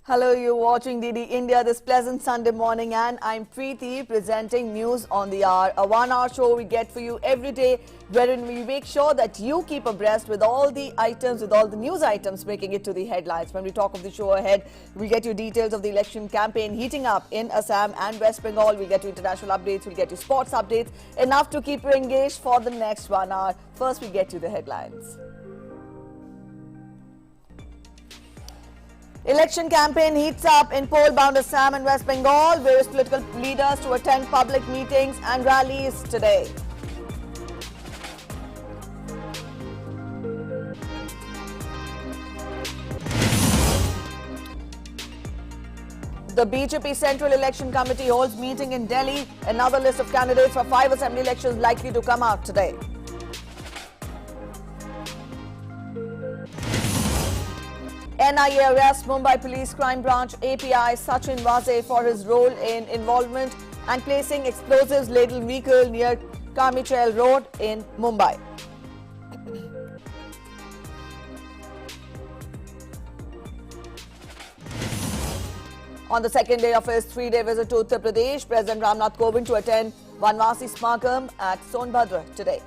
Hello, you're watching DD India this pleasant Sunday morning, and I'm Preeti presenting News on the Hour, a one-hour show we get for you every day, wherein we make sure that you keep abreast with all the items, with all the news items making it to the headlines. When we talk of the show ahead, we'll get you details of the election campaign heating up in Assam and West Bengal. We'll get you international updates, we'll get you sports updates, enough to keep you engaged for the next 1 hour. First, we get you the headlines. Election campaign heats up in poll-bound Assam and West Bengal. Various political leaders to attend public meetings and rallies today. The BJP Central Election Committee holds meeting in Delhi. Another list of candidates for 5 assembly elections likely to come out today. NIA arrests Mumbai Police Crime Branch API Sachin Vase for his role in involvement and placing explosives-laden vehicle near Carmichael Road in Mumbai. On the second day of his 3-day visit to Uttar Pradesh, President Nath Kovind to attend Varanasi Samagam at Sonbhadra today.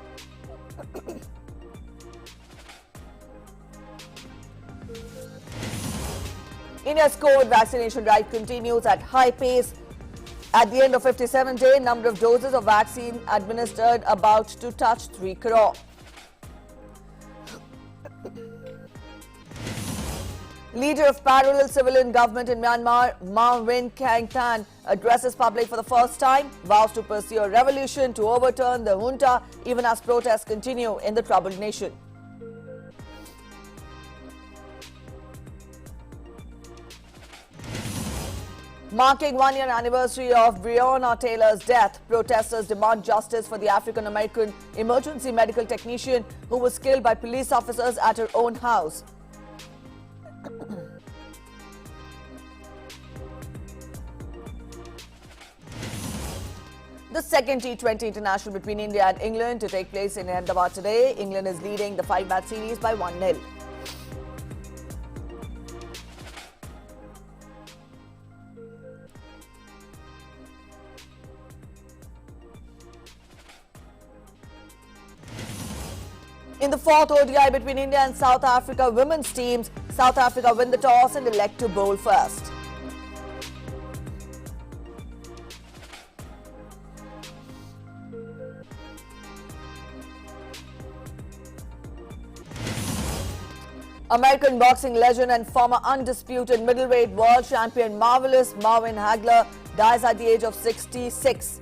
India's COVID vaccination drive continues at high pace. At the end of 57-day, number of doses of vaccine administered about to touch 3 crore. Leader of parallel civilian government in Myanmar, Win Kang Than, addresses public for the first time, vows to pursue a revolution to overturn the junta even as protests continue in the troubled nation. Marking 1-year anniversary of Breonna Taylor's death, protesters demand justice for the African-American emergency medical technician who was killed by police officers at her own house. The second T20 international between India and England to take place in Ahmedabad today. England is leading the 5-match series by 1-0. In the fourth ODI between India and South Africa women's teams, South Africa win the toss and elect to bowl first. American boxing legend and former undisputed middleweight world champion Marvelous Marvin Hagler dies at the age of 66.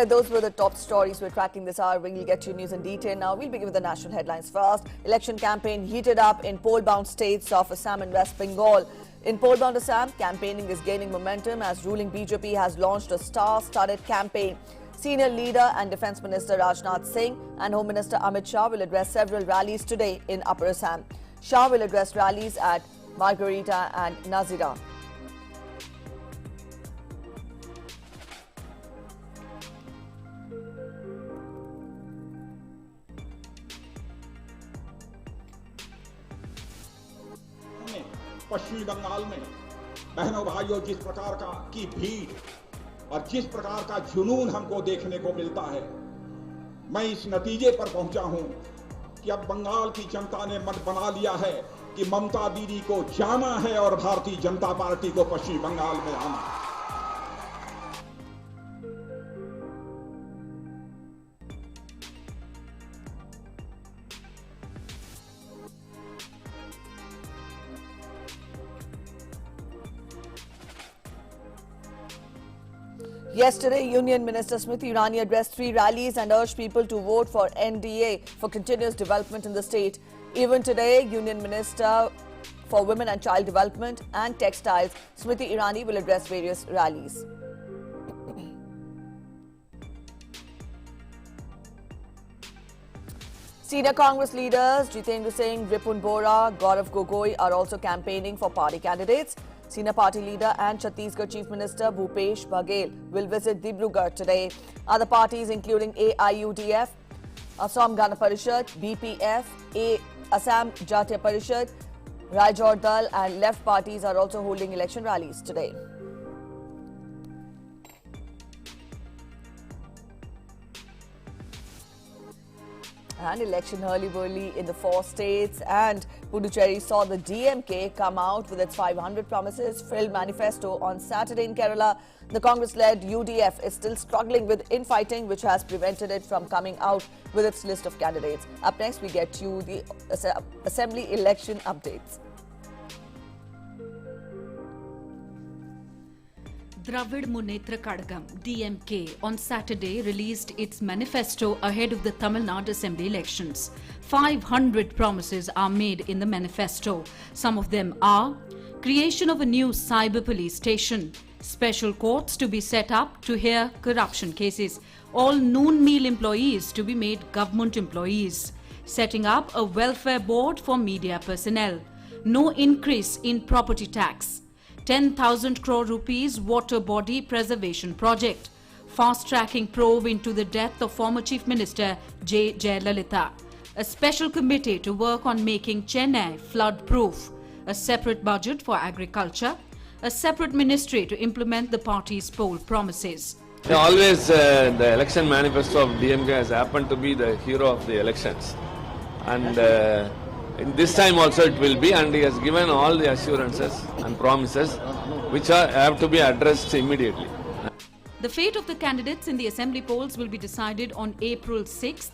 Those were the top stories we're tracking this hour. We'll get you news in detail now. We'll begin with the national headlines first. Election campaign heated up in poll-bound states of Assam and West Bengal. In poll-bound Assam, campaigning is gaining momentum as ruling BJP has launched a star-studded campaign. Senior leader and Defence Minister Rajnath Singh and Home Minister Amit Shah will address several rallies today in Upper Assam. Shah will address rallies at Margarita and Nazira. पश्चिमी बंगाल में बहनों भाइयों जिस प्रकार की भीड़ और जिस प्रकार का जुनून हमको देखने को मिलता है, मैं इस नतीजे पर पहुंचा हूं कि अब बंगाल की जनता ने मन बना लिया है कि ममता दीदी को जाना है और भारतीय जनता पार्टी को पश्चिमी बंगाल में आना है। Yesterday, Union Minister Smriti Irani addressed 3 rallies and urged people to vote for NDA for continuous development in the state. Even today, Union Minister for Women and Child Development and Textiles, Smriti Irani, will address various rallies. Senior Congress leaders Jitendra Singh, Ripun Bora, Gaurav Gogoi are also campaigning for party candidates. Senior party leader and Chhattisgarh Chief Minister Bhupesh Baghel will visit Dibrugarh today. Other parties including AIUDF, Assam Gana Parishad, BPF, Assam Jatiya Parishad, Raijor Dal and left parties are also holding election rallies today. And election hurly-burly in the 4 states, and Puducherry saw the DMK come out with its 500 promises filled manifesto on Saturday in Kerala. The Congress-led UDF is still struggling with infighting, which has prevented it from coming out with its list of candidates. Up next, we get you the assembly election updates. Dravid Munetra Kadagam, DMK, on Saturday released its manifesto ahead of the Tamil Nadu Assembly elections. 500 promises are made in the manifesto. Some of them are creation of a new cyber police station, special courts to be set up to hear corruption cases, all noon meal employees to be made government employees, setting up a welfare board for media personnel, no increase in property tax, 10,000 crore rupees water body preservation project, fast-tracking probe into the death of former Chief Minister J. Jayalalitha, a special committee to work on making Chennai flood-proof, a separate budget for agriculture, a separate ministry to implement the party's poll promises. Always the election manifesto of DMK has happened to be the hero of the elections, and in this time also it will be, and he has given all the assurances and promises which have to be addressed immediately. The fate of the candidates in the assembly polls will be decided on April 6th,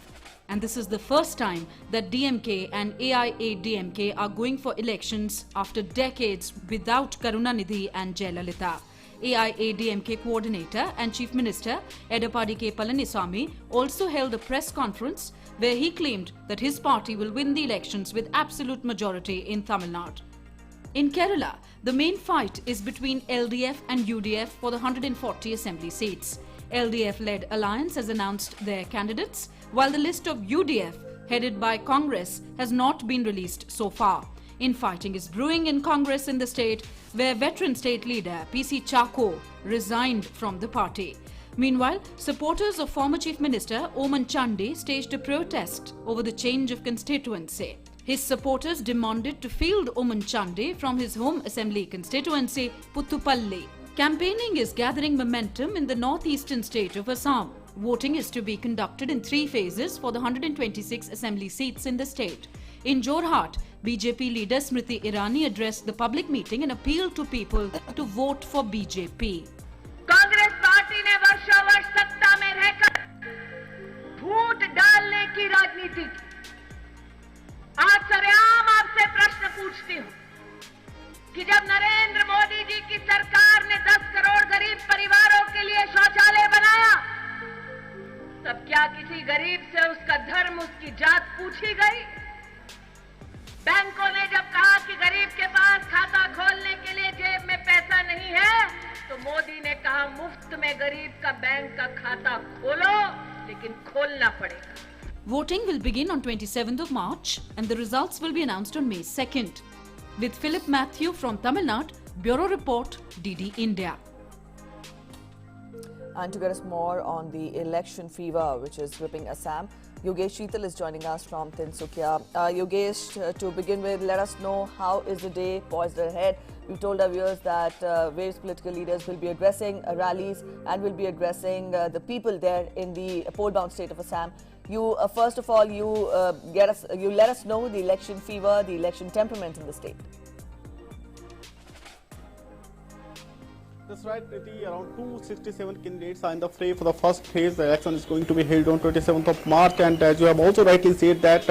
and this is the first time that DMK and AIADMK are going for elections after decades without Karunanidhi and Jayalalitha. AIADMK coordinator and Chief Minister Edappadi K. Palaniswamy also held a press conference where he claimed that his party will win the elections with absolute majority in Tamil Nadu. In Kerala, the main fight is between LDF and UDF for the 140 assembly seats. LDF-led alliance has announced their candidates, while the list of UDF, headed by Congress, has not been released so far. Infighting is brewing in Congress in the state, where veteran state leader PC Chako resigned from the party. Meanwhile, supporters of former Chief Minister Oman Chandi staged a protest over the change of constituency. His supporters demanded to field Oman Chandi from his home assembly constituency, Puthupalli. Campaigning is gathering momentum in the northeastern state of Assam. Voting is to be conducted in 3 phases for the 126 assembly seats in the state. In Jorhat, BJP leader Smriti Irani addressed the public meeting and appealed to people to vote for BJP. Congress party ने वर्षों वर्ष सत्ता में रहकर फूट डालने की राजनीति की। आज सरेआम आपसे प्रश्न पूछती हूं कि जब नरेंद्र मोदी जी की सरकार ने 10 करोड़ गरीब परिवारों के लिए शौचालय बनाया, तब क्या किसी गरीब से उसका धर्म, उसकी जात पूछी गई? बैंकों ने जब कहा कि गरीब के पास खाता खोलने के लिए जेब में पैसा नहीं है, तो मोदी ने कहा मुफ्त में गरीब का बैंक का खाता खोलो, लेकिन खोलना पड़ेगा. Voting will begin on 27th of March and the results will be announced on May 2nd. With Philip Matthew from Tamil Nadu, Bureau Report, DD India. And to get us more on the election fever which is gripping Assam, Yogesh Sheetal is joining us from Tinsukia. Yogesh, to begin with, let us know how is the day poised ahead. We've told our viewers that various political leaders will be addressing rallies and will be addressing the people there in the poll-bound state of Assam. You first of all, you let us know the election fever, the election temperament in the state. That's right, Priti. Around 267 candidates are in the fray for the first phase. The election is going to be held on 27th of March, and as you have also rightly said that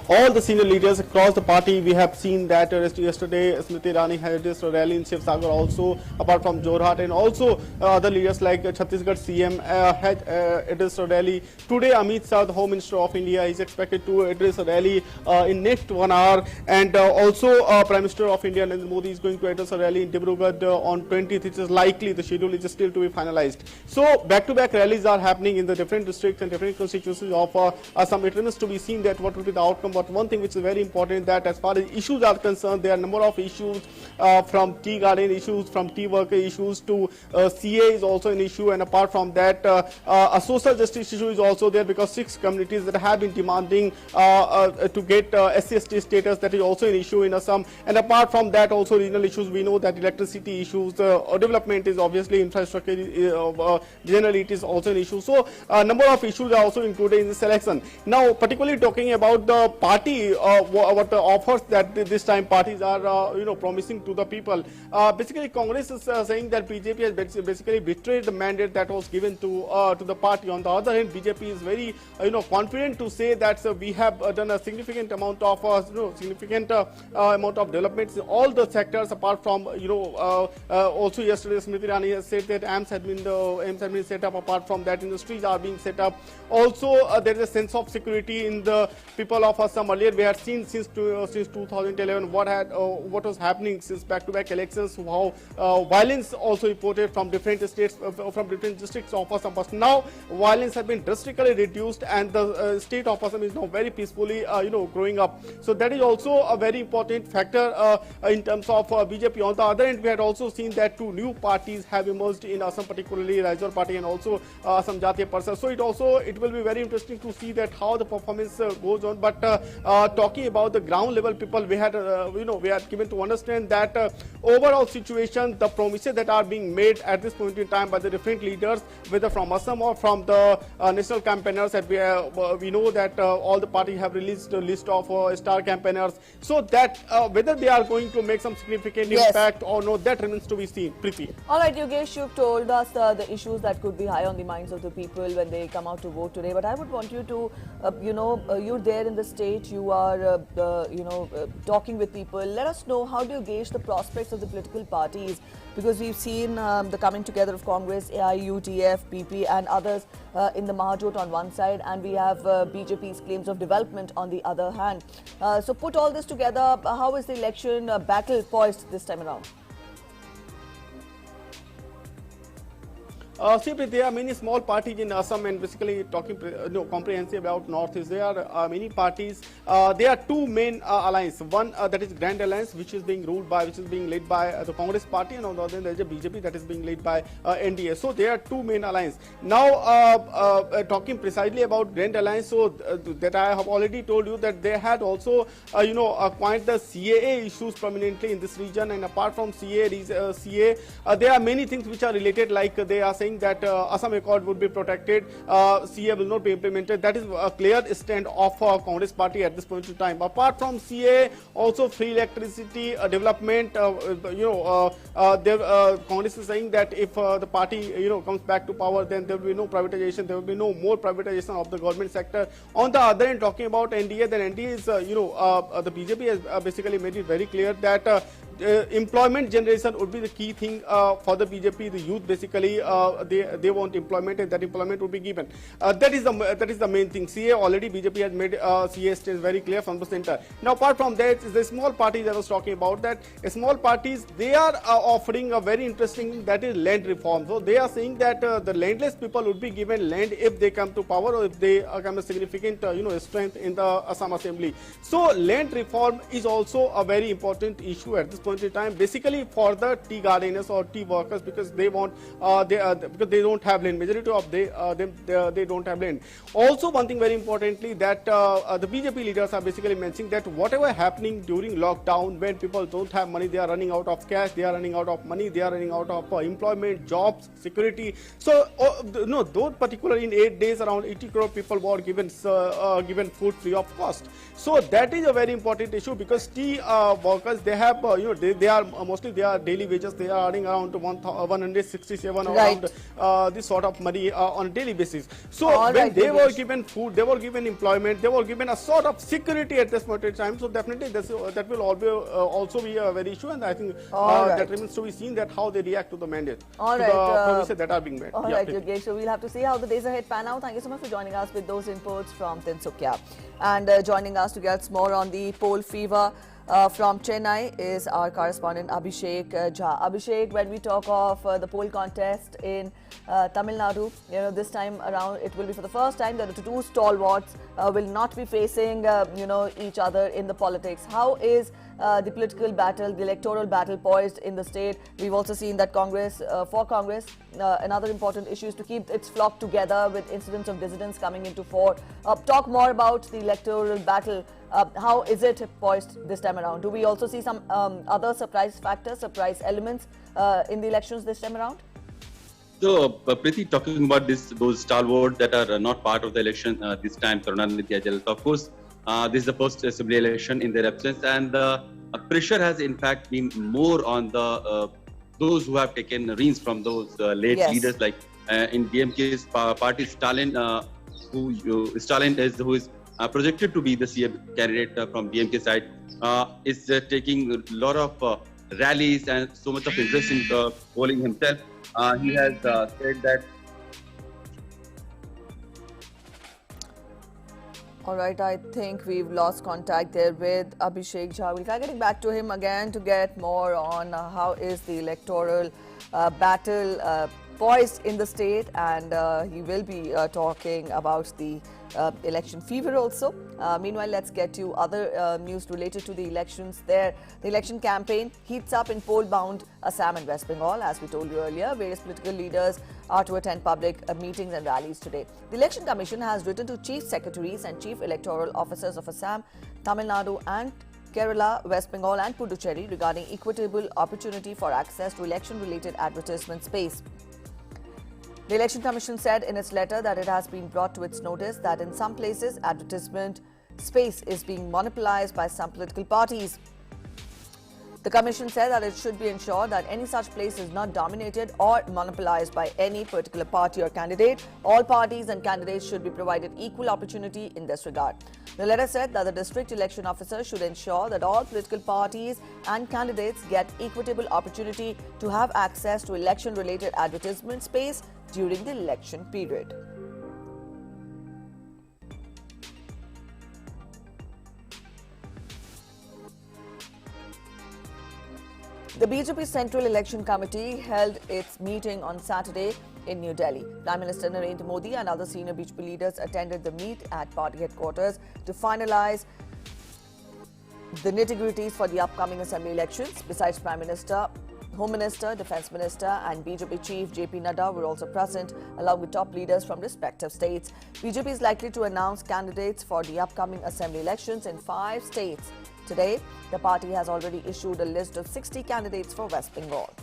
all the senior leaders across the party, we have seen that yesterday Smriti Irani had this rally in Shivsagar also, apart from Jorhat, and also other leaders like Chhattisgarh CM had addressed a rally. Today Amit Shah, the Home Minister of India, is expected to address a rally in next 1 hour, and also Prime Minister of India Narendra Modi is going to address a rally in Dibrugarh on 20th, which is live likely the schedule is still to be finalized. So back-to-back rallies are happening in the different districts and different constituencies of Assam. It remains to be seen that what will be the outcome. But one thing which is very important, that as far as issues are concerned, there are a number of issues from tea garden issues, from tea worker issues to CA is also an issue, and apart from that a social justice issue is also there, because 6 communities that have been demanding to get SC/ST status, that is also an issue in Assam. And apart from that also regional issues, we know that electricity issues, development is obviously infrastructure, generally it is also an issue. So a number of issues are also included in this election. Now particularly talking about the party, what the offers that this time parties are promising to the people. Basically Congress is saying that BJP has basically betrayed the mandate that was given to the party. On the other hand, BJP is very confident to say that we have done a significant amount of developments in all the sectors, apart from also yesterday Smriti Irani has said that AIMS have been set up. Apart from that, industries are being set up. Also there is a sense of security in the people of Assam. Earlier we had seen since 2011 what was happening since back-to-back elections, how violence also reported from different states, from different districts of Assam. But now violence has been drastically reduced, and the state of Assam is now very peacefully growing up. So that is also a very important factor in terms of BJP. On the other hand, we had also seen that 2 new parties have emerged in Assam, particularly Raizor Party and also Assam Jatiya Parishad. So it will be very interesting to see that how the performance goes on. But talking about the ground level people, we had given to understand that overall situation, the promises that are being made at this point in time by the different leaders, whether from Assam or from the national campaigners, that we know that all the parties have released a list of star campaigners. So that whether they are going to make some significant impact or no, that remains to be seen. Preeti. All right, Yogesh, you've told us the issues that could be high on the minds of the people when they come out to vote today. But I would want you to, you're there in the state, you are, talking with people. Let us know, how do you gauge the prospects of the political parties? Because we've seen the coming together of Congress, AIUDF, PP and others in the Mahajot on one side, and we have BJP's claims of development on the other hand. So put all this together, how is the election battle poised this time around? See, there are many small parties in Assam, and basically talking comprehensive about Northeast, there are many parties. There are 2 main alliances. One that is Grand Alliance, which is being led by the Congress party, and on the other hand there is a BJP that is being led by NDA. So there are 2 main alliances. Now talking precisely about Grand Alliance, so that I have already told you that they had also quite the CAA issues prominently in this region, and apart from CA, there are many things which are related, like they are saying that Assam Accord would be protected, CA will not be implemented. That is a clear stand of Congress party at this point in time. Apart from CA, also free electricity development. Congress is saying that if the party comes back to power, then there will be no privatization. There will be no more privatization of the government sector. On the other hand, talking about NDA, then NDA is the BJP has basically made it very clear that employment generation would be the key thing for the BJP. The youth basically they want employment, and that employment would be given. That is the main thing. CA already BJP has made CA stance very clear from the center. Now apart from that, the small parties I was talking about, that small parties, they are offering a very interesting thing, that is land reform. So they are saying that the landless people would be given land if they come to power, or if they come a significant strength in the Assam Assembly. So land reform is also a very important issue at this point in time, basically for the tea gardeners or tea workers, because they want because they don't have land. Majority of them they don't have land. Also, one thing very importantly, that the BJP leaders are basically mentioning that whatever happening during lockdown, when people don't have money, they are running out of cash, they are running out of money, they are running out of employment, jobs, security. So those particularly in 8 days around 80 crore people were given food free of cost. So that is a very important issue, because tea workers, they have they are mostly their daily wages, they are earning around 167 around this sort of money on a daily basis. So when they were given food, they were given employment, they were given a sort of security at this point in time. So definitely that will also be a very issue, and I think that remains to be seen, that how they react to the mandate, to the promises that are being made. All right, Yogesh, so we'll have to see how the days ahead pan out. Thank you so much for joining us with those inputs from Tinsukia, and joining us to get more on the poll fever. From Chennai is our correspondent Abhishek Jha. Abhishek, when we talk of the poll contest in Tamil Nadu, this time around it will be for the first time that the two stalwarts will not be facing, each other in the politics. How is the political battle, the electoral battle poised in the state? We've also seen that Congress, another important issue is to keep its flock together with incidents of dissidents coming into fore. Talk more about the electoral battle. How is it poised this time around? Do we also see some other surprise factors, surprise elements in the elections this time around? So, Preeti, talking about those stalwarts that are not part of the election this time, Karunanidhi Jalata, of course, this is the first assembly election in their absence, and the pressure has in fact been more on the those who have taken reins from those late leaders, like in DMK's party, Stalin, who is projected to be the CM candidate from DMK side, is taking a lot of rallies and so much of interest in polling himself. He has said that. All right, I think we've lost contact there with Abhishek Jha. We'll try getting back to him again to get more on how is the electoral battle poised in the state, and he will be talking about the election fever also. Meanwhile, let's get to other news related to the elections there. The election campaign heats up in poll-bound Assam and West Bengal. As we told you earlier, various political leaders are to attend public meetings and rallies today. The Election Commission has written to Chief Secretaries and Chief Electoral Officers of Assam, Tamil Nadu and Kerala, West Bengal and Puducherry regarding equitable opportunity for access to election-related advertisement space. The Election Commission said in its letter that it has been brought to its notice that in some places advertisement space is being monopolized by some political parties. The Commission said that it should be ensured that any such place is not dominated or monopolized by any particular party or candidate. All parties and candidates should be provided equal opportunity in this regard. The letter said that the district election officer should ensure that all political parties and candidates get equitable opportunity to have access to election-related advertisement space during the election period. The BJP Central Election Committee held its meeting on Saturday in New Delhi. Prime Minister Narendra Modi and other senior BJP leaders attended the meet at party headquarters to finalize the nitty-gritties for the upcoming assembly elections. Besides Prime Minister, Home Minister, Defence Minister and BJP Chief JP Nadda were also present, along with top leaders from respective states. BJP is likely to announce candidates for the upcoming assembly elections in 5 states. Today, the party has already issued a list of 60 candidates for West Bengal.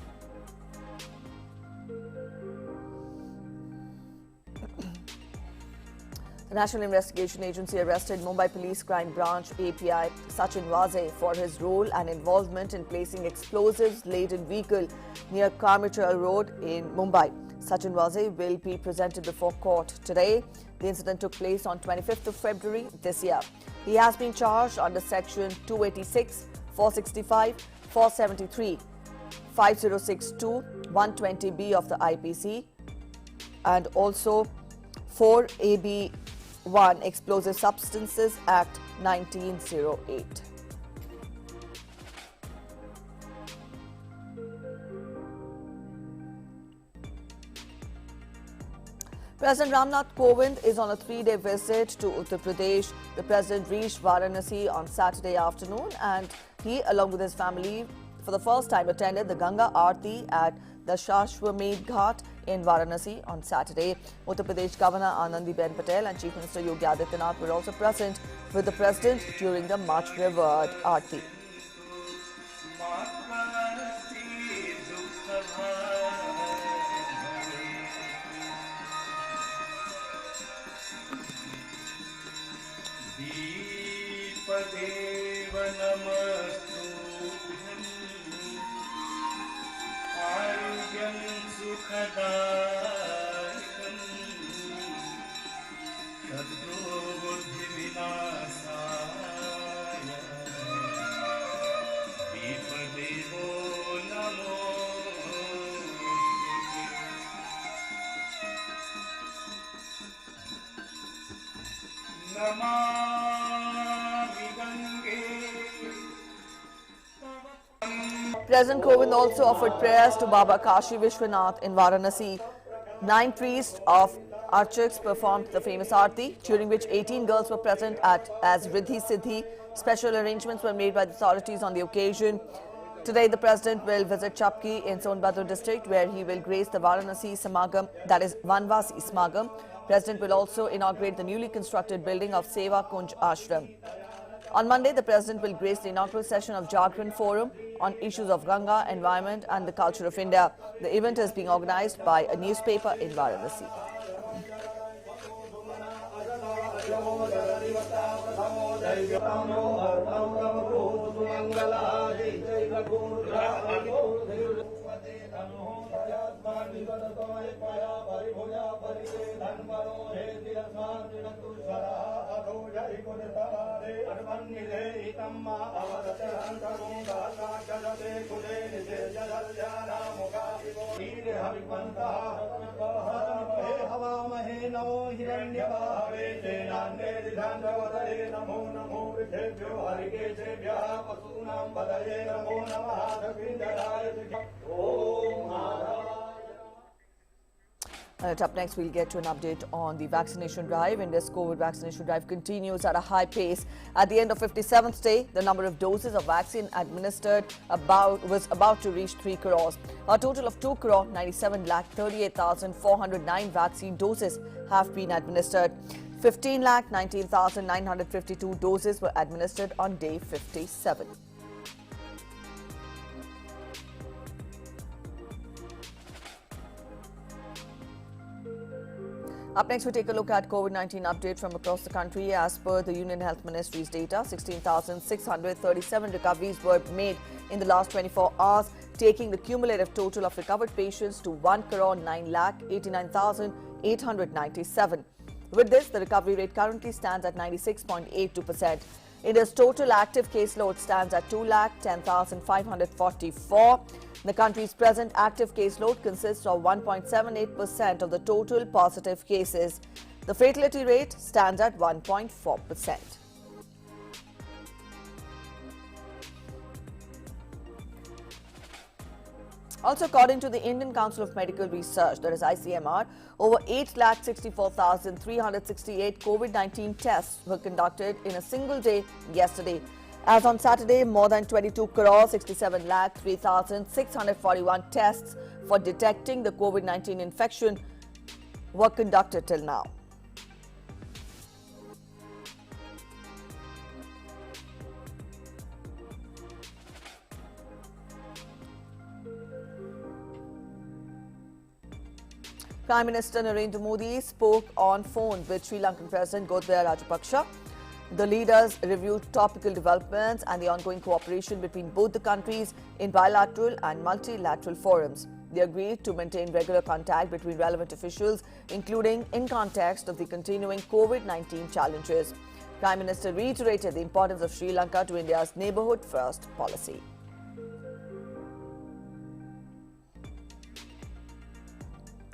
The National Investigation Agency arrested Mumbai Police Crime Branch API Sachin Waze for his role and involvement in placing explosives-laden vehicle near Karmichal Road in Mumbai. Sachin Waze will be presented before court today. The incident took place on 25th of February this year. He has been charged under Section 286, 465, 473, 5062, 120B of the IPC and also 4AB1 Explosive Substances Act 1908. President Nath is on a 3-day visit to Uttar Pradesh. The president reached Varanasi on Saturday afternoon and he, along with his family, for the first time attended the Ganga Aarti at the Shashwamedh Ghat in Varanasi on Saturday. Uttar Pradesh Governor Anandiben Patel and Chief Minister Yogi Adityanath were also present with the president during the much revered Aarti. President Kovind also offered prayers to Baba Kashi Vishwanath in Varanasi. 9 priests of Archaks performed the famous Aarti, during which 18 girls were present as Riddhi Siddhi. Special arrangements were made by the authorities on the occasion. Today, the President will visit Chapki in Sonbhadra district, where he will grace the Varanasi Samagam, that is Vanvasi Samagam. President will also inaugurate the newly constructed building of Seva Kunj Ashram. On Monday, the President will grace the inaugural session of Jagran Forum on issues of Ganga, environment and the culture of India. The event is being organized by a newspaper in Varanasi. Up next, we'll get to an update on the vaccination drive. India's COVID vaccination drive continues at a high pace. At the end of 57th day, the number of doses of vaccine administered was about to reach 3 crores. A total of 2 crore 97 lakh 38,409 vaccine doses have been administered. 15 lakh 19,952 doses were administered on day 57. Up next, we take a look at COVID-19 update from across the country. As per the Union Health Ministry's data, 16,637 recoveries were made in the last 24 hours, taking the cumulative total of recovered patients to 1 crore 9 lakh 89,897. With this, the recovery rate currently stands at 96.82%. India's total active caseload stands at 2 lakh 10,544. The country's present active caseload consists of 1.78% of the total positive cases. The fatality rate stands at 1.4%. Also, according to the Indian Council of Medical Research, that is ICMR, over 8,64,368 COVID-19 tests were conducted in a single day yesterday. As on Saturday, more than 22 crore 67 lakh 3,641 tests for detecting the COVID-19 infection were conducted till now. Prime Minister Narendra Modi spoke on phone with Sri Lankan President Gotabaya Rajapaksa. The leaders reviewed topical developments and the ongoing cooperation between both the countries in bilateral and multilateral forums. They agreed to maintain regular contact between relevant officials, including in context of the continuing COVID-19 challenges. Prime Minister reiterated the importance of Sri Lanka to India's neighbourhood first policy.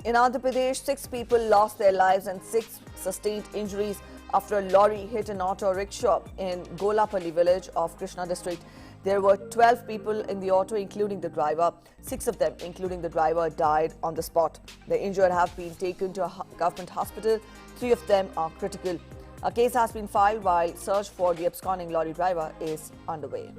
In Andhra Pradesh, 6 people lost their lives and 6 sustained injuries after a lorry hit an auto rickshaw in Golapalli village of Krishna district. There were 12 people in the auto, including the driver. 6 of them, including the driver, died on the spot. The injured have been taken to a government hospital. 3 of them are critical. A case has been filed while search for the absconding lorry driver is underway.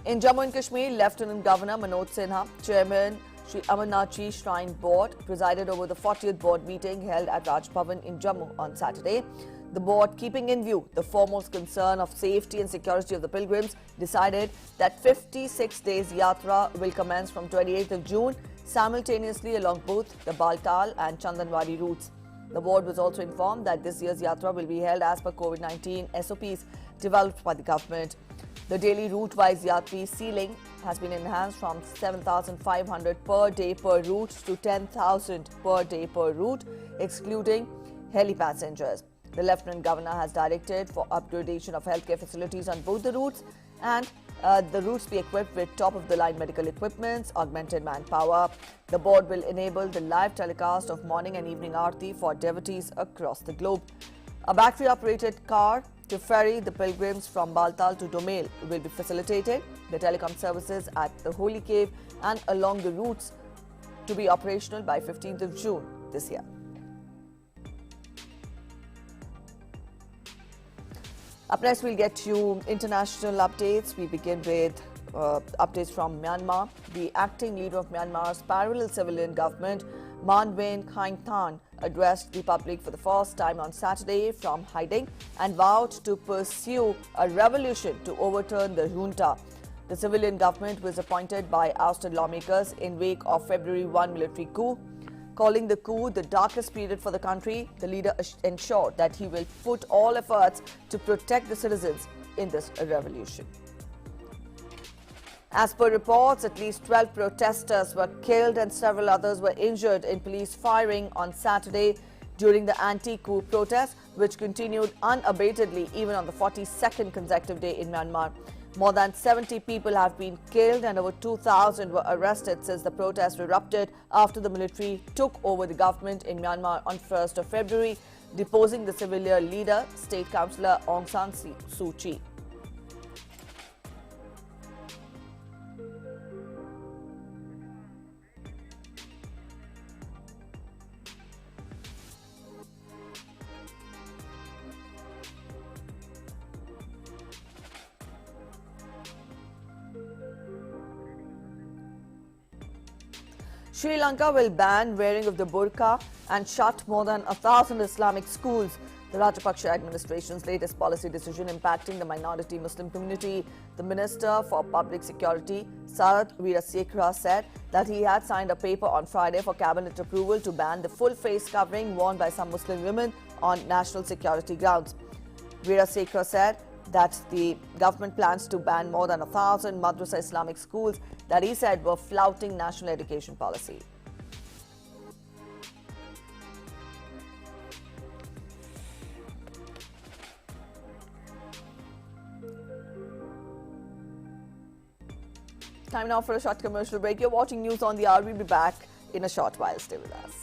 In Jammu and Kashmir, Lieutenant Governor Manoj Sinha, Chairman Sri Amarnath Ji Shrine Board, presided over the 40th board meeting held at Raj Bhavan in Jammu on Saturday. The board, keeping in view the foremost concern of safety and security of the pilgrims, decided that 56 days yatra will commence from 28th of June, simultaneously along both the Baltal and Chandanwadi routes. The board was also informed that this year's yatra will be held as per COVID-19 SOPs developed by the government. The daily route-wise yatri ceiling has been enhanced from 7,500 per day per route to 10,000 per day per route, excluding heli passengers. The Lieutenant Governor has directed for upgradation of healthcare facilities on both the routes, and the routes be equipped with top-of-the-line medical equipments, augmented manpower. The board will enable the live telecast of morning and evening aarti for devotees across the globe. A battery-operated car to ferry the pilgrims from Baltal to Domail will be facilitated. The telecom services at the Holy Cave and along the routes to be operational by 15th of June this year. Up next, we'll get you international updates. We begin with updates from Myanmar. The acting leader of Myanmar's parallel civilian government, Man Win Khaing Than, addressed the public for the first time on Saturday from hiding and vowed to pursue a revolution to overturn the junta. The civilian government was appointed by ousted lawmakers in wake of February 1 military coup. Calling the coup the darkest period for the country, the leader ensured that he will put all efforts to protect the citizens in this revolution. As per reports, at least 12 protesters were killed and several others were injured in police firing on Saturday during the anti-coup protests, which continued unabatedly even on the 42nd consecutive day in Myanmar. More than 70 people have been killed and over 2,000 were arrested since the protests erupted after the military took over the government in Myanmar on 1st of February, deposing the civilian leader, State Councillor Aung San Suu Kyi. Sri Lanka will ban wearing of the burqa and shut more than 1,000 Islamic schools. The Rajapaksa administration's latest policy decision impacting the minority Muslim community. The Minister for Public Security, Sarath Weerasekara, said that he had signed a paper on Friday for cabinet approval to ban the full face covering worn by some Muslim women on national security grounds. Weerasekara said that the government plans to ban more than 1,000 Madrasa Islamic schools that he said were flouting national education policy. Time now for a short commercial break. You're watching News on the Hour. We'll be back in a short while. Stay with us.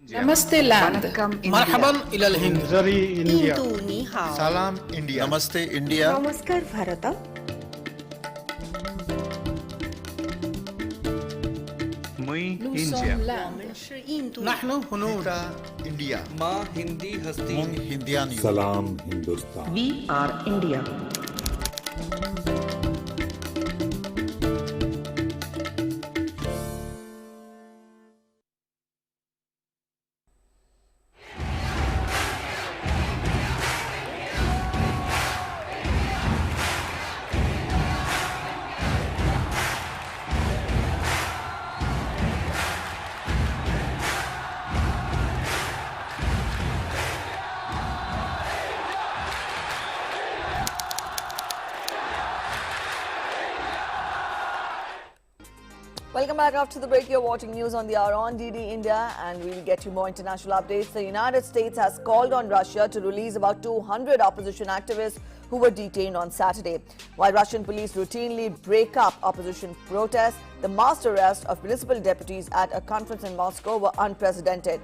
Namaste land. Marhaban ila al-Hind. Zari India. Salam India. Namaste India. Namaskar Bharata. Muy India. Nahnu Hunud. India. Ma Hindi Hasti. Mung Hindian. Salam Hindustan. We are India. Welcome back after the break. You're watching News on the Hour on DD India, and we'll get you more international updates. The United States has called on Russia to release about 200 opposition activists who were detained on Saturday. While Russian police routinely break up opposition protests, the mass arrest of municipal deputies at a conference in Moscow were unprecedented.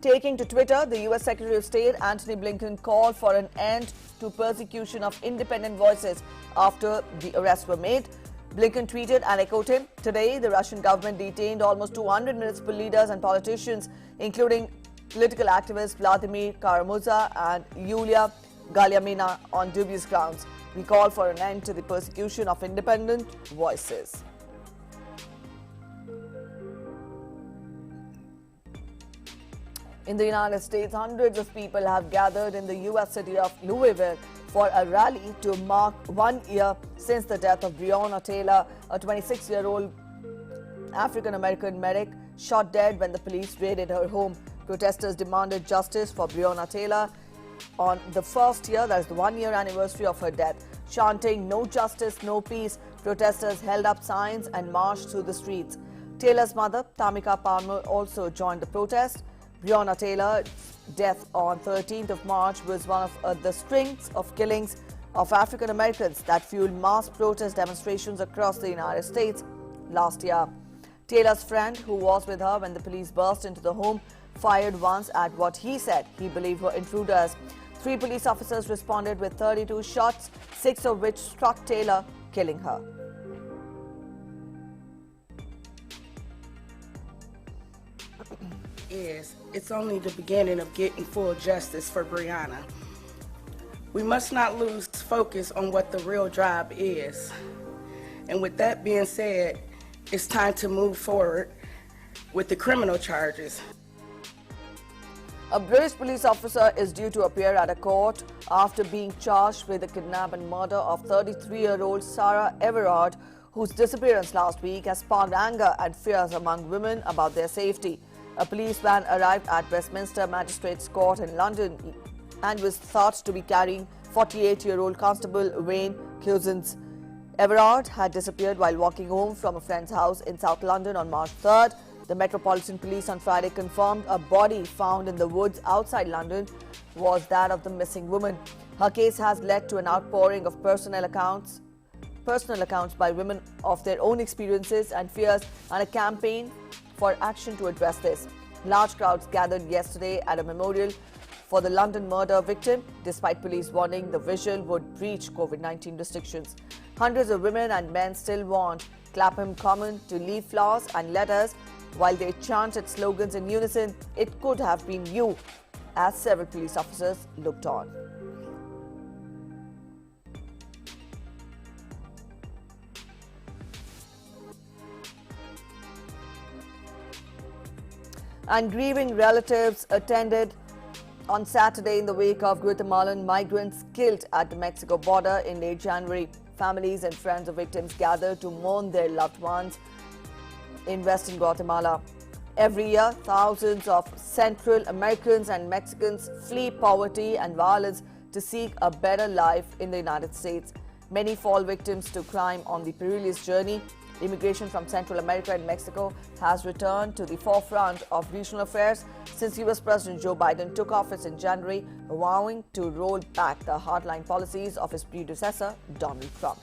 Taking to Twitter, the U.S. Secretary of State Antony Blinken called for an end to persecution of independent voices after the arrests were made. Blinken tweeted and echoed him. Today, the Russian government detained almost 200 municipal leaders and politicians, including political activists Vladimir Kara-Murza and Yulia Galyamina, on dubious grounds. We call for an end to the persecution of independent voices. In the United States, hundreds of people have gathered in the U.S. city of Louisville for a rally to mark 1 year since the death of Breonna Taylor, a 26-year-old African-American medic shot dead when the police raided her home. Protesters demanded justice for Breonna Taylor on the first year, that is the 1-year anniversary of her death. Chanting "No justice, no peace," protesters held up signs and marched through the streets. Taylor's mother, Tamika Palmer, also joined the protest. Breonna Taylor's death on 13th of March was one of the strings of killings of African Americans that fueled mass protest demonstrations across the United States last year. Taylor's friend, who was with her when the police burst into the home, fired once at what he said he believed were intruders. 3 police officers responded with 32 shots, 6 of which struck Taylor, killing her. It's only the beginning of getting full justice for Brianna. We must not lose focus on what the real job is. And with that being said, it's time to move forward with the criminal charges. A British police officer is due to appear at a court after being charged with the kidnap and murder of 33-year-old Sarah Everard, whose disappearance last week has sparked anger and fears among women about their safety. A police van arrived at Westminster Magistrates Court in London and was thought to be carrying 48-year-old Constable Wayne Cousins. Everard had disappeared while walking home from a friend's house in South London on March 3rd. The Metropolitan Police on Friday confirmed a body found in the woods outside London was that of the missing woman. Her case has led to an outpouring of personal accounts by women of their own experiences and fears, and a campaign for action to address this. Large crowds gathered yesterday at a memorial for the London murder victim, despite police warning the visual would breach COVID-19 restrictions. Hundreds of women and men still want Clapham Common to leave flowers and letters while they chanted slogans in unison, "It could have been you," as several police officers looked on. And grieving relatives attended on Saturday in the wake of Guatemalan migrants killed at the Mexico border in late January. Families and friends of victims gathered to mourn their loved ones in western Guatemala. Every year, thousands of Central Americans and Mexicans flee poverty and violence to seek a better life in the United States. Many fall victims to crime on the perilous journey. Immigration from Central America and Mexico has returned to the forefront of regional affairs since US President Joe Biden took office in January, vowing to roll back the hardline policies of his predecessor, Donald Trump.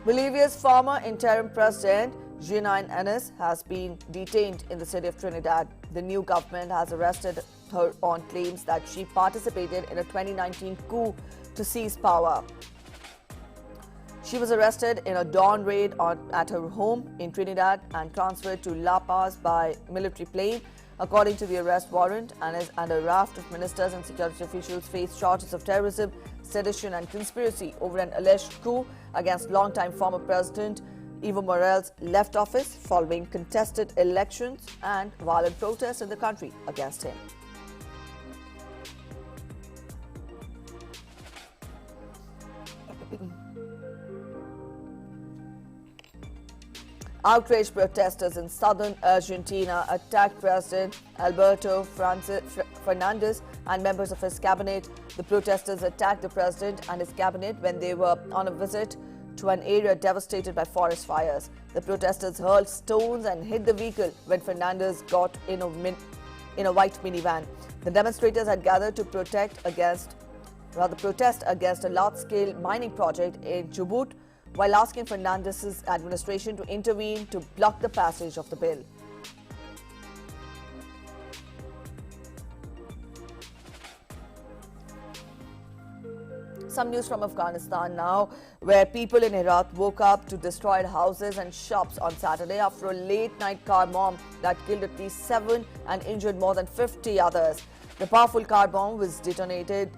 Bolivia's former interim president, Jeanine Áñez, has been detained in the city of Trinidad. The new government has arrested her on claims that she participated in a 2019 coup to seize power. She was arrested in a dawn raid at her home in Trinidad and transferred to La Paz by military plane. According to the arrest warrant, Áñez and a raft of ministers and security officials face charges of terrorism, sedition and conspiracy over an alleged coup against longtime former President Evo Morales left office following contested elections and violent protests in the country against him. Outraged protesters in southern Argentina attacked President Alberto Fernandez and members of his cabinet. The protesters attacked the president and his cabinet when they were on a visit to an area devastated by forest fires. The protesters hurled stones and hit the vehicle when Fernandez got in a white minivan. The demonstrators had gathered to protest against a large-scale mining project in Chubut, while asking Fernandez's administration to intervene to block the passage of the bill. Some news from Afghanistan now, where people in Herat woke up to destroyed houses and shops on Saturday after a late-night car bomb that killed at least 7 and injured more than 50 others. The powerful car bomb was detonated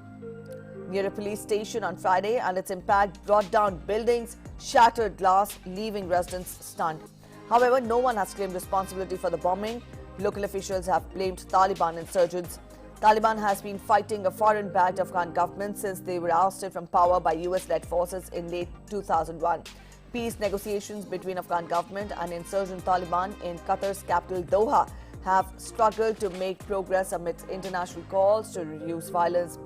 near a police station on Friday, and its impact brought down buildings, shattered glass, leaving residents stunned. However, no one has claimed responsibility for the bombing. Local officials have blamed Taliban insurgents. Taliban has been fighting a foreign-backed Afghan government since they were ousted from power by US-led forces in late 2001. Peace negotiations between Afghan government and insurgent Taliban in Qatar's capital Doha have struggled to make progress amidst international calls to reduce violence.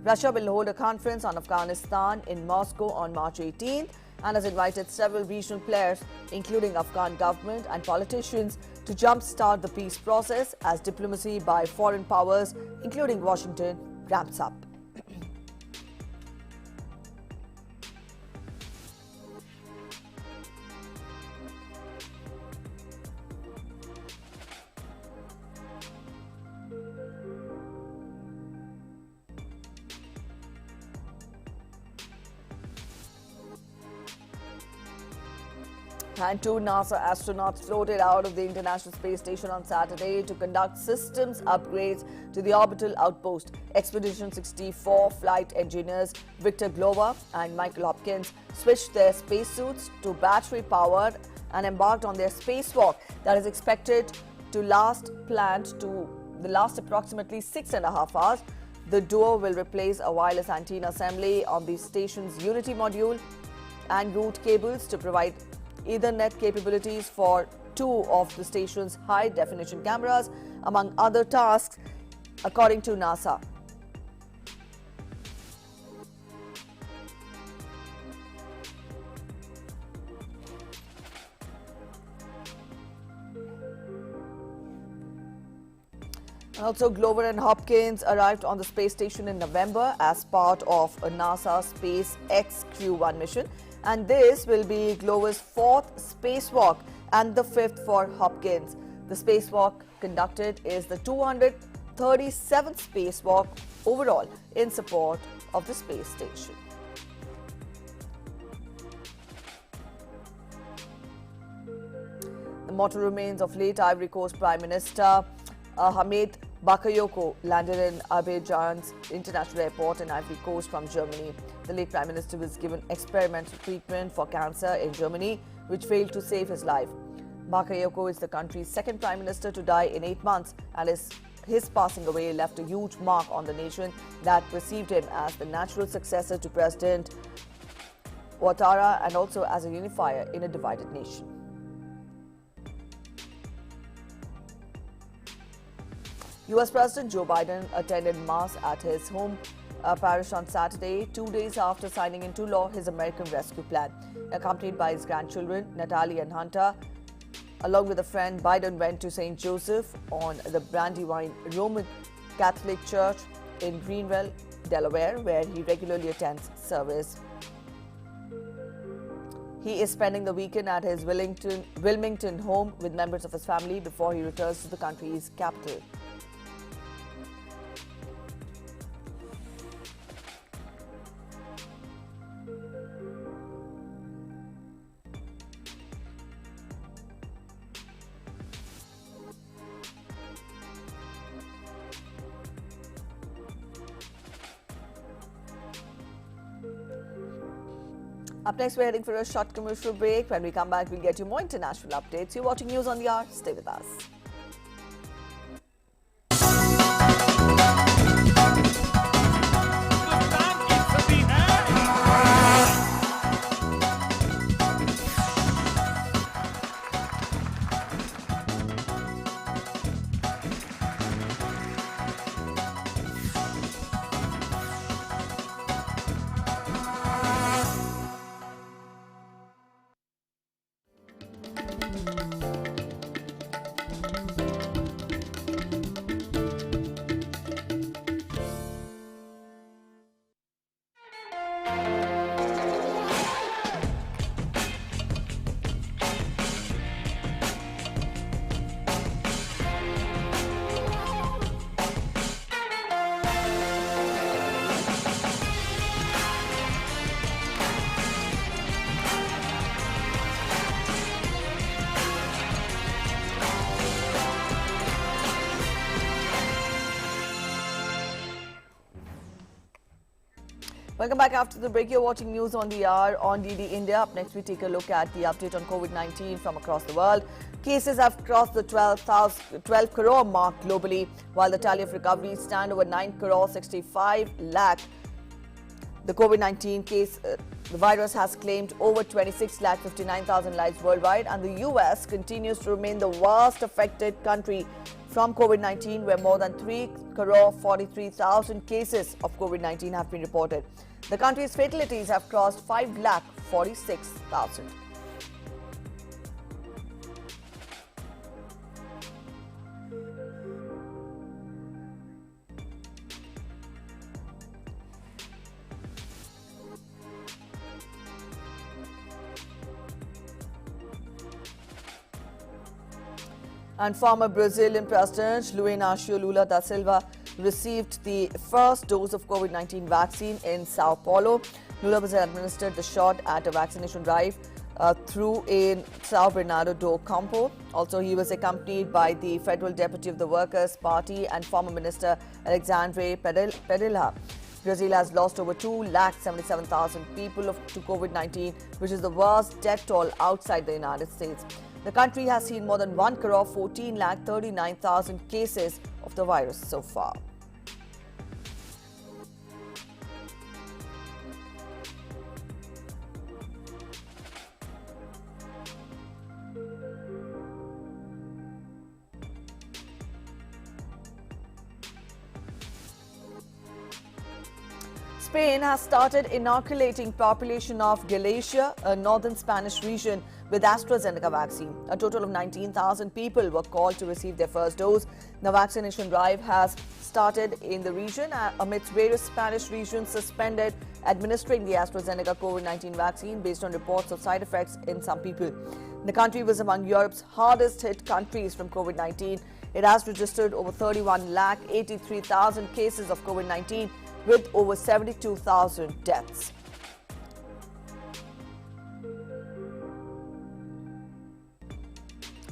Russia will hold a conference on Afghanistan in Moscow on March 18th and has invited several regional players, including Afghan government and politicians, to jumpstart the peace process as diplomacy by foreign powers, including Washington, ramps up. And two NASA astronauts floated out of the International Space Station on Saturday to conduct systems upgrades to the orbital outpost. Expedition 64 flight engineers Victor Glover and Michael Hopkins switched their spacesuits to battery-powered and embarked on their spacewalk that is expected to last approximately 6.5 hours. The duo will replace a wireless antenna assembly on the station's Unity module and route cables to provide Ethernet capabilities for two of the station's high-definition cameras, among other tasks, according to NASA. Also, Glover and Hopkins arrived on the space station in November as part of a NASA SpaceX Crew-1 mission. And this will be Glover's fourth spacewalk and the fifth for Hopkins. The spacewalk conducted is the 237th spacewalk overall in support of the space station. The mortal remains of late Ivory Coast Prime Minister Hamid Bakayoko landed in Abidjan's International Airport in Ivory Coast from Germany. The late Prime Minister was given experimental treatment for cancer in Germany, which failed to save his life. Bakayoko is the country's second Prime Minister to die in 8 months, and his passing away left a huge mark on the nation that perceived him as the natural successor to President Ouattara and also as a unifier in a divided nation. US President Joe Biden attended Mass at his home parish on Saturday, 2 days after signing into law his American Rescue Plan. Accompanied by his grandchildren, Natalie and Hunter, along with a friend, Biden went to St. Joseph on the Brandywine Roman Catholic Church in Greenville, Delaware, where he regularly attends service. He is spending the weekend at his Wilmington home with members of his family before he returns to the country's capital. Up next, we're heading for a short commercial break. When we come back, we'll get you more international updates. You're watching News on the Hour. Stay with us. Welcome back after the break. You're watching News on the Hour on DD India. Up next, we take a look at the update on COVID-19 from across the world. Cases have crossed the 12 crore mark globally, while the tally of recoveries stand over 9 crore 65 lakh. The COVID-19 case, the virus has claimed over 26 lakh 59,000 lives worldwide, and the US continues to remain the worst affected country from COVID-19, where more than 3 crore 43,000 cases of COVID-19 have been reported. The country's fatalities have crossed 5 lakh 46,000. And former Brazilian President Luiz Inácio Lula da Silva received the first dose of COVID-19 vaccine in Sao Paulo. Lula was administered the shot at a vaccination drive through in Sao Bernardo do Campo. Also, he was accompanied by the Federal Deputy of the Workers' Party and former Minister Alexandre Padilla. Brazil has lost over 2,77,000 people to COVID-19, which is the worst death toll outside the United States. The country has seen more than 1,14,39,000 cases of the virus so far. Spain has started inoculating population of Galicia, a northern Spanish region, with AstraZeneca vaccine. A total of 19,000 people were called to receive their first dose. The vaccination drive has started in the region amidst various Spanish regions suspended administering the AstraZeneca COVID-19 vaccine based on reports of side effects in some people. The country was among Europe's hardest hit countries from COVID-19. It has registered over 31,83,000 cases of COVID-19 with over 72,000 deaths.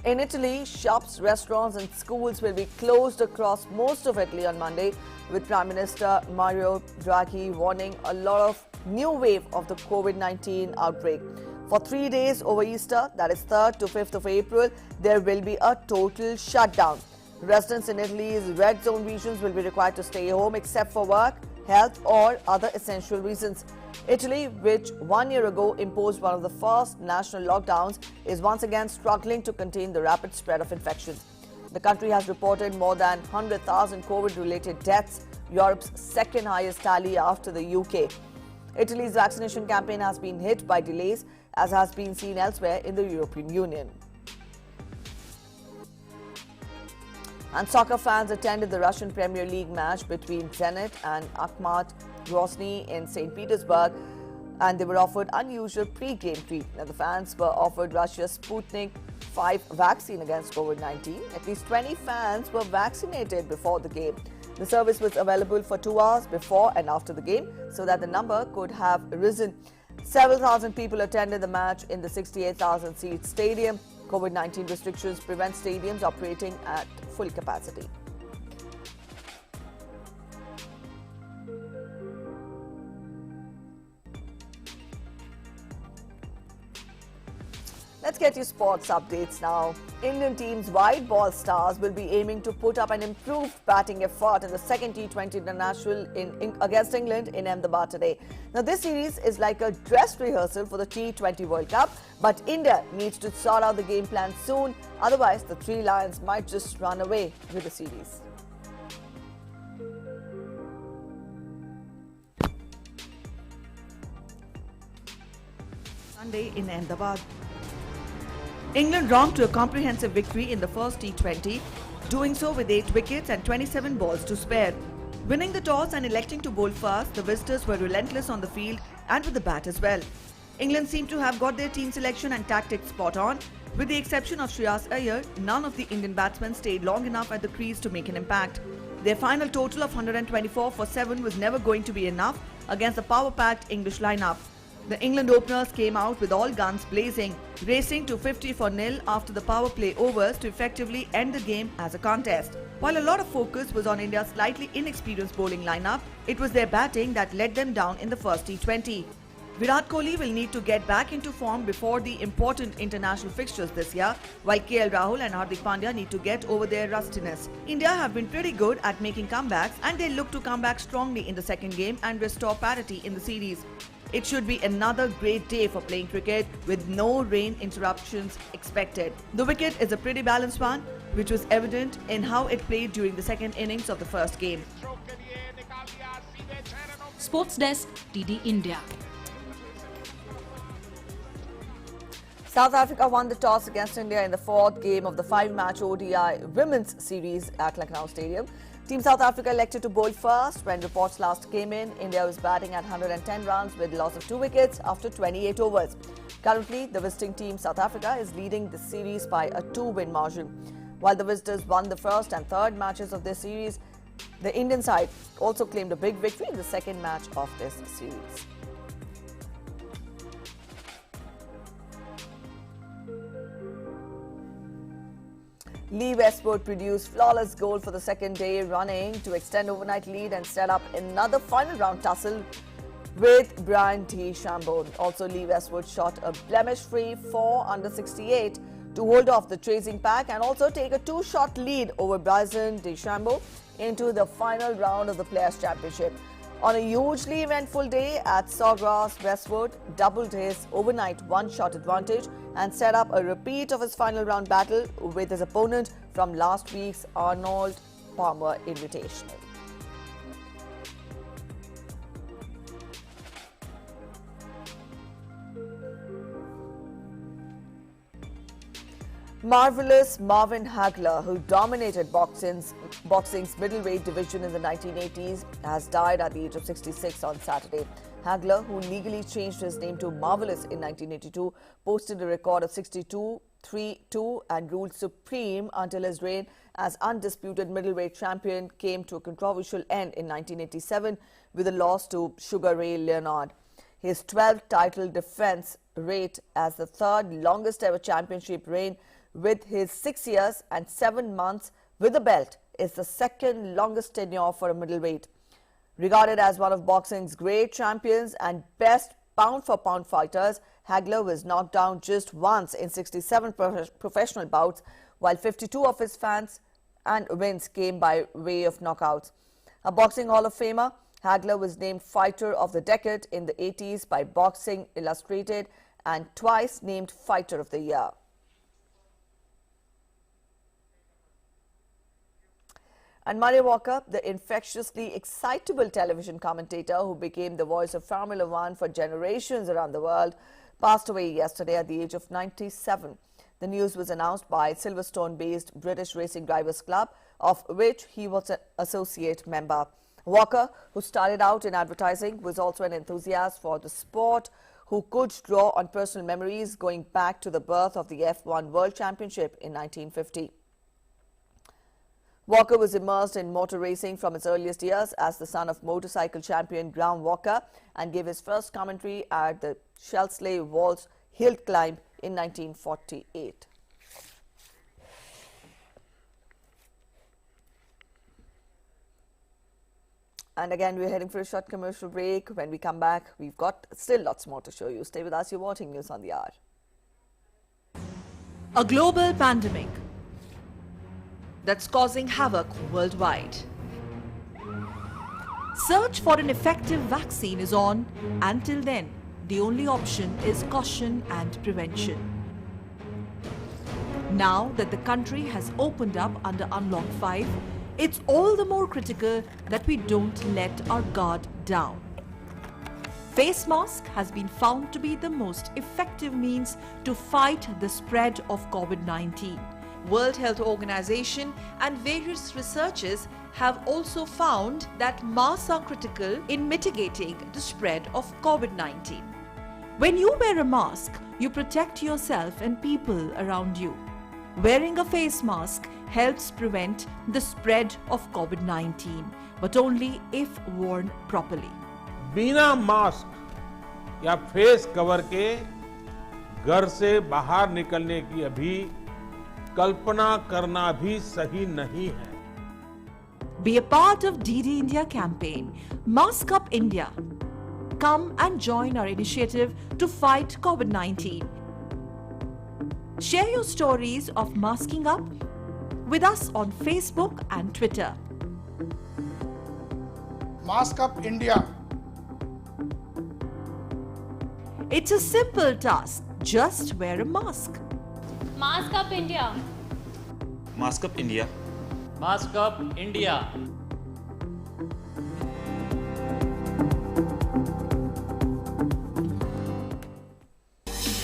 In Italy, shops, restaurants and schools will be closed across most of Italy on Monday, with Prime Minister Mario Draghi warning a lot of new wave of the COVID-19 outbreak. For 3 days over Easter, that is 3rd to 5th of April, there will be a total shutdown. Residents in Italy's red zone regions will be required to stay home except for work, health or other essential reasons. Italy, which 1 year ago imposed one of the first national lockdowns, is once again struggling to contain the rapid spread of infections. The country has reported more than 100,000 COVID-related deaths, Europe's second highest tally after the UK. Italy's vaccination campaign has been hit by delays, as has been seen elsewhere in the European Union. And soccer fans attended the Russian Premier League match between Zenit and Akhmat Grozny in St. Petersburg, and they were offered unusual pre-game treat. Now, the fans were offered Russia's Sputnik 5 vaccine against COVID-19. At least 20 fans were vaccinated before the game. The service was available for 2 hours before and after the game, so that the number could have risen. Several thousand people attended the match in the 68,000-seat stadium. COVID-19 restrictions prevent stadiums operating at full capacity. Let's get you sports updates now. Indian team's white ball stars will be aiming to put up an improved batting effort in the second T20 International against England in Ahmedabad today. Now, this series is like a dress rehearsal for the T20 World Cup, but India needs to sort out the game plan soon. Otherwise, the Three Lions might just run away with the series. Sunday in Ahmedabad. England romped to a comprehensive victory in the first T20, doing so with 8 wickets and 27 balls to spare. Winning the toss and electing to bowl fast, the visitors were relentless on the field and with the bat as well. England seemed to have got their team selection and tactics spot on. With the exception of Shreyas Iyer, none of the Indian batsmen stayed long enough at the crease to make an impact. Their final total of 124 for 7 was never going to be enough against the power-packed English lineup. The England openers came out with all guns blazing, racing to 50 for nil after the power play overs to effectively end the game as a contest. While a lot of focus was on India's slightly inexperienced bowling lineup, it was their batting that let them down in the first T20. Virat Kohli will need to get back into form before the important international fixtures this year, while KL Rahul and Hardik Pandya need to get over their rustiness. India have been pretty good at making comebacks, and they look to come back strongly in the second game and restore parity in the series. It should be another great day for playing cricket with no rain interruptions expected. The wicket is a pretty balanced one, which was evident in how it played during the second innings of the first game. Sports Desk, TD India. South Africa won the toss against India in the 4th game of the 5-match ODI Women's Series at Lucknow Stadium. Team South Africa elected to bowl first. When reports last came in, India was batting at 110 runs with loss of 2 wickets after 28 overs. Currently, the visiting team South Africa is leading the series by a 2-win margin. While the visitors won the first and third matches of this series, the Indian side also claimed a big victory in the second match of this series. Lee Westwood produced flawless goal for the second day running to extend overnight lead and set up another final round tussle with Brian DeChambeau. Also, Lee Westwood shot a blemish-free 4 under 68 to hold off the chasing pack and also take a 2-shot lead over Brian DeChambeau into the final round of the Players' Championship. On a hugely eventful day at Sawgrass, Westwood doubled his overnight one-shot advantage and set up a repeat of his final round battle with his opponent from last week's Arnold Palmer Invitational. Marvelous Marvin Hagler, who dominated boxing's middleweight division in the 1980s, has died at the age of 66 on Saturday. Hagler, who legally changed his name to Marvelous in 1982, posted a record of 62-3-2 and ruled supreme until his reign as undisputed middleweight champion came to a controversial end in 1987 with a loss to Sugar Ray Leonard. His 12th title defense rate as the third longest ever championship reign with his 6 years and 7 months with the belt is the second longest tenure for a middleweight. Regarded as one of boxing's great champions and best pound-for-pound fighters, Hagler was knocked down just once in 67 professional bouts, while 52 of his fans and wins came by way of knockouts. A Boxing Hall of Famer, Hagler was named Fighter of the Decade in the 80s by Boxing Illustrated and twice named Fighter of the Year. And Murray Walker, the infectiously excitable television commentator who became the voice of Formula One for generations around the world, passed away yesterday at the age of 97. The news was announced by Silverstone-based British Racing Drivers Club, of which he was an associate member. Walker, who started out in advertising, was also an enthusiast for the sport, who could draw on personal memories going back to the birth of the F1 World Championship in 1950. Walker was immersed in motor racing from his earliest years as the son of motorcycle champion Graham Walker and gave his first commentary at the Shelsley Walls Hill Climb in 1948. And again, we're heading for a short commercial break. When we come back, we've got still lots more to show you. Stay with us. You're watching News on the Hour. A global pandemic that's causing havoc worldwide. Search for an effective vaccine is on. Until then, the only option is caution and prevention. Now that the country has opened up under Unlock 5, it's all the more critical that we don't let our guard down. Face mask has been found to be the most effective means to fight the spread of COVID-19. World Health Organization and various researchers have also found that masks are critical in mitigating the spread of COVID-19. When you wear a mask, you protect yourself and people around you. Wearing a face mask helps prevent the spread of COVID-19, but only if worn properly. बिना mask या face cover के घर से बाहर निकलने की अभी कल्पना करना भी सही नहीं है. Be a part of DD India campaign. Mask Up India. Come and join our initiative to fight COVID-19. Share your stories of masking up with us on Facebook and Twitter. Mask Up India. It's a simple task. Just wear a mask. Mask Up India. Mask Up India. Mask Up India.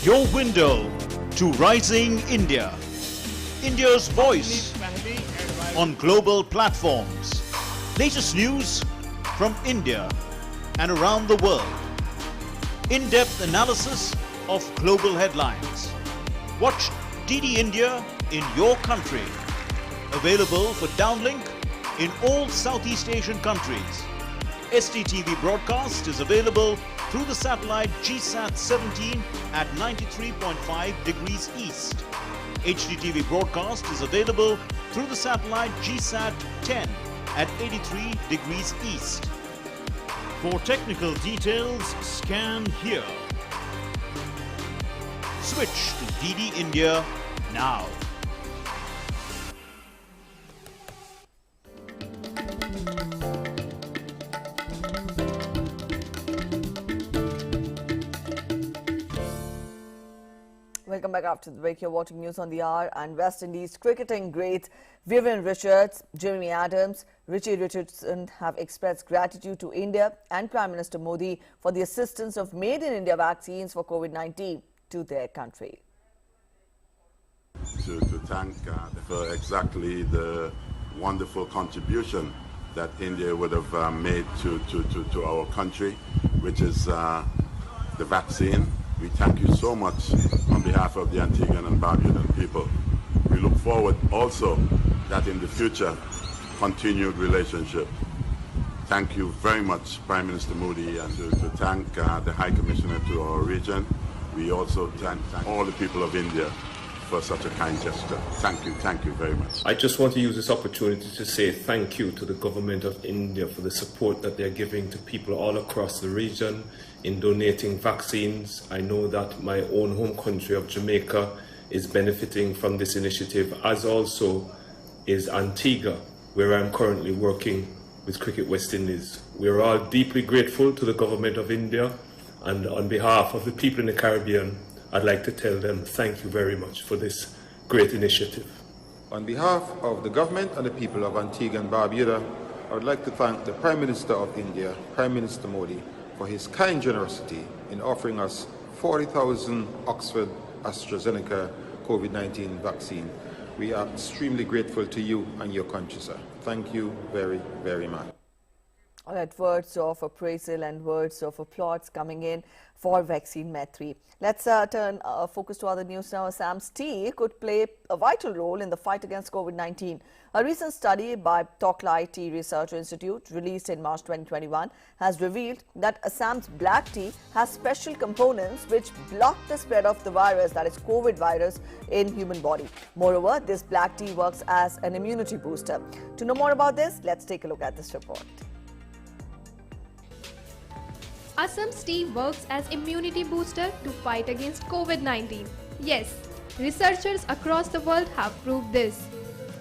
Your window to rising India. India's voice on global platforms. Latest news from India and around the world. In-depth analysis of global headlines. Watch DD India in your country. Available for downlink in all Southeast Asian countries. STTV broadcast is available through the satellite GSAT 17 at 93.5 degrees east. HDTV broadcast is available through the satellite GSAT 10 at 83 degrees east. For technical details, scan here. Switch to DD India now. Welcome back after the break. You're watching News on the Hour, and West Indies cricketing greats Vivian Richards, Jeremy Adams, Richie Richardson have expressed gratitude to India and Prime Minister Modi for the assistance of Made in India vaccines for COVID-19 to their country. To thank for exactly the wonderful contribution that India would have made to our country, which is the vaccine. We thank you so much on behalf of the Antiguan and Barbudan people. We look forward also that in the future, continued relationship. Thank you very much, Prime Minister Modi, and to thank the High Commissioner to our region. We also thank all the people of India for such a kind gesture. Thank you very much. I just want to use this opportunity to say thank you to the government of India for the support that they're giving to people all across the region in donating vaccines. I know that my own home country of Jamaica is benefiting from this initiative, as also is Antigua, where I'm currently working with Cricket West Indies. We're all deeply grateful to the government of India, and on behalf of the people in the Caribbean, I'd like to tell them thank you very much for this great initiative. On behalf of the government and the people of Antigua and Barbuda, I would like to thank the Prime Minister of India, Prime Minister Modi, for his kind generosity in offering us 40,000 Oxford AstraZeneca COVID-19 vaccine. We are extremely grateful to you and your country, sir. Thank you very, very much. All right, words of appraisal and words of applause coming in for vaccine Maitri. Let's turn focus to other news now. Assam's tea could play a vital role in the fight against COVID-19. A recent study by Toklai Tea Research Institute, released in March 2021, has revealed that Assam's black tea has special components which block the spread of the virus, that is COVID virus, in human body. Moreover, this black tea works as an immunity booster. To know more about this, let's take a look at this report. Assam's tea works as immunity booster to fight against COVID-19. Yes, researchers across the world have proved this.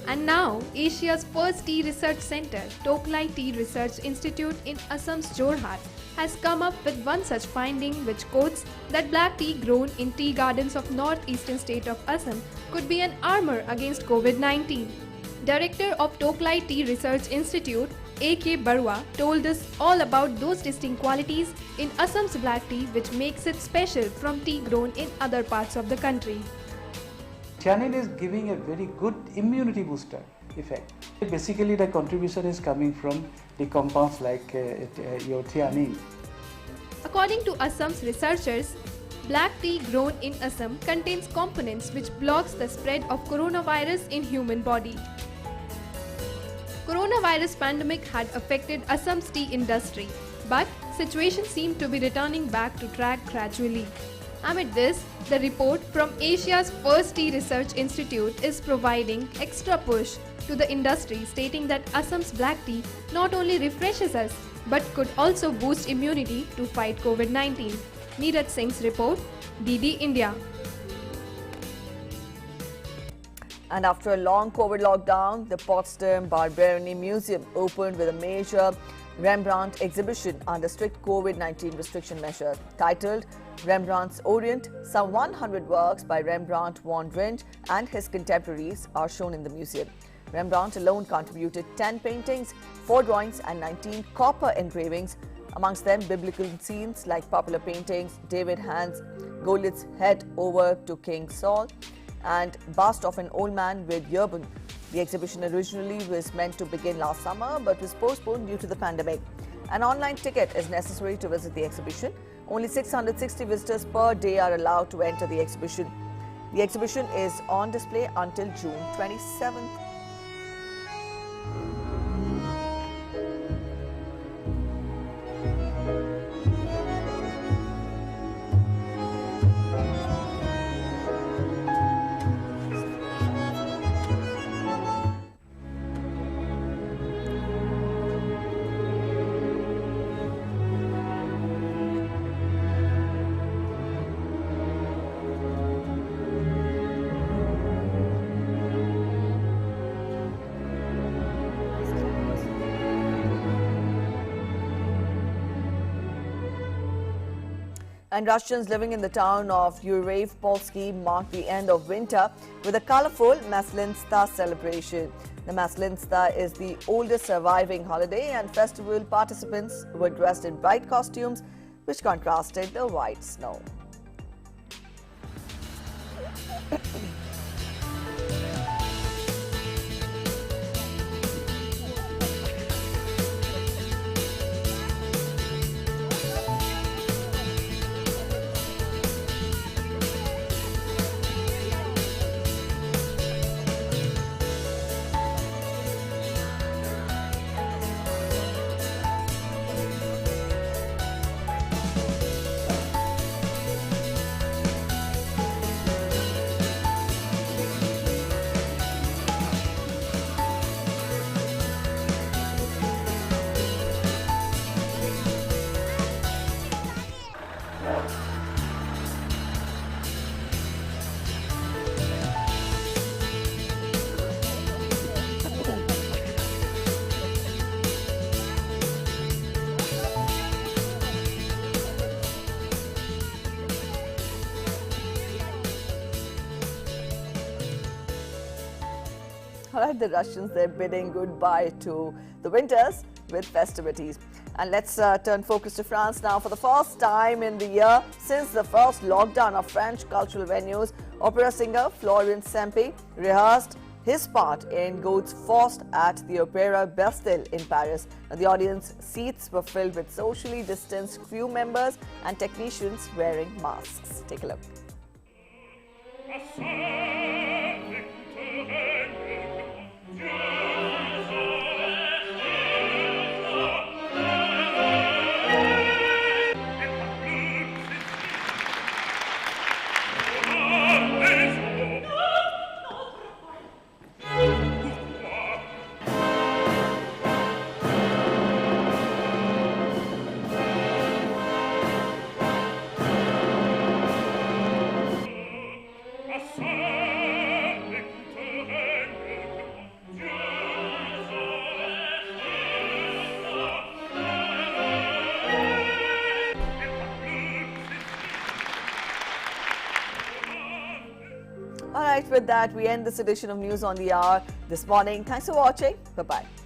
And now, Asia's first tea research center, Toklai Tea Research Institute in Assam's Jorhat, has come up with one such finding which quotes that black tea grown in tea gardens of northeastern state of Assam could be an armor against COVID-19. Director of Toklai Tea Research Institute, A.K. Barua, told us all about those distinct qualities in Assam's black tea which makes it special from tea grown in other parts of the country. Theanine is giving a very good immunity booster effect. Basically, the contribution is coming from the compounds like your theanine. According to Assam's researchers, black tea grown in Assam contains components which blocks the spread of coronavirus in human body. Coronavirus pandemic had affected Assam's tea industry, but situation seemed to be returning back to track gradually. Amid this, the report from Asia's first tea research institute is providing extra push to the industry, stating that Assam's black tea not only refreshes us but could also boost immunity to fight COVID-19. Neeraj Singh's report, DD India. And after a long COVID lockdown, the Potsdam Barberani Museum opened with a major Rembrandt exhibition under strict COVID-19 restriction measures. Titled Rembrandt's Orient, some 100 works by Rembrandt van Rijn and his contemporaries are shown in the museum. Rembrandt alone contributed 10 paintings, 4 drawings and 19 copper engravings, amongst them biblical scenes like popular paintings David hands Goliath's head over to King Saul and bust of an old man with turban. The exhibition originally was meant to begin last summer but was postponed due to the pandemic. An online ticket is necessary to visit the exhibition. Only 660 visitors per day are allowed to enter the exhibition. The exhibition is on display until June 27th. And Russians living in the town of Urayv-Polsky marked the end of winter with a colorful Maslenitsa celebration. The Maslenitsa is the oldest surviving holiday, and festival participants were dressed in bright costumes which contrasted the white snow. All right, the Russians, they're bidding goodbye to the winters with festivities. And let's turn focus to France now. For the first time in the year since the first lockdown of French cultural venues, opera singer Florent Sempe rehearsed his part in God's Faust at the Opera Bastille in Paris. Now, the audience seats were filled with socially distanced crew members and technicians wearing masks. Take a look. All right, with that, we end this edition of News on the Hour this morning. Thanks for watching. Bye-bye.